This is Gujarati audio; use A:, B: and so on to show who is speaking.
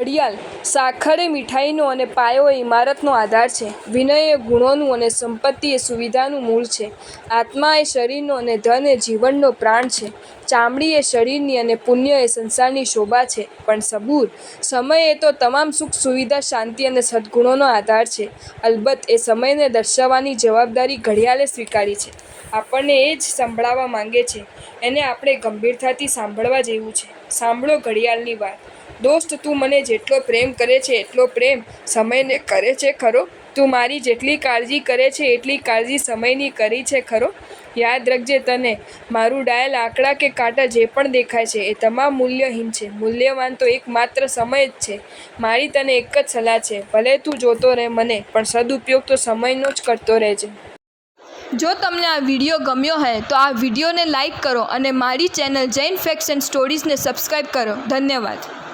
A: ઘડિયાળ સાખર એ મીઠાઈનો અને પાયો એ ઇમારતનો આધાર છે. વિનય એ ગુણોનું અને સંપત્તિ એ સુવિધાનું મૂળ છે. આત્મા એ શરીરનો અને ધન એ જીવનનો પ્રાણ છે. ચામડી એ શરીરની અને પુણ્ય એ સંસારની શોભા છે. પણ સબૂર, સમય એ તો તમામ સુખ સુવિધા, શાંતિ અને સદ્ગુણોનો આધાર છે. અલબત્ત એ સમયને દર્શાવવાની જવાબદારી ઘડિયાળે સ્વીકારી છે. આપણને એ જ સંભળાવવા માંગે છે. એને આપણે ગંભીરતાથી સાંભળવા જેવું છે. સાંભળો ઘડિયાળની વાત. દોસ્ત, તું મને જેટલો પ્રેમ કરે છે એટલો પ્રેમ સમયને કરે છે ખરો? તું મારી જેટલી કાળજી કરે છે એટલી કાળજી સમયની કરી છે ખરો? યાદ રાખજે, તને મારું ડાયલ આંકડા કે કાંટા જે પણ દેખાય છે એ તમામ મૂલ્યહીન છે. મૂલ્યવાન તો એકમાત્ર સમય જ છે. મારી તને એક જ સલાહ છે, ભલે તું જોતો રહે મને, પણ સદુપયોગ તો સમયનો જ કરતો રહેજે. જો તમને આ વિડીયો ગમ્યો હોય તો આ વિડીયોને લાઈક કરો અને મારી ચેનલ જૈન ફેક્ટ્સ એન્ડ સ્ટોરીઝને સબસ્ક્રાઈબ કરો. ધન્યવાદ.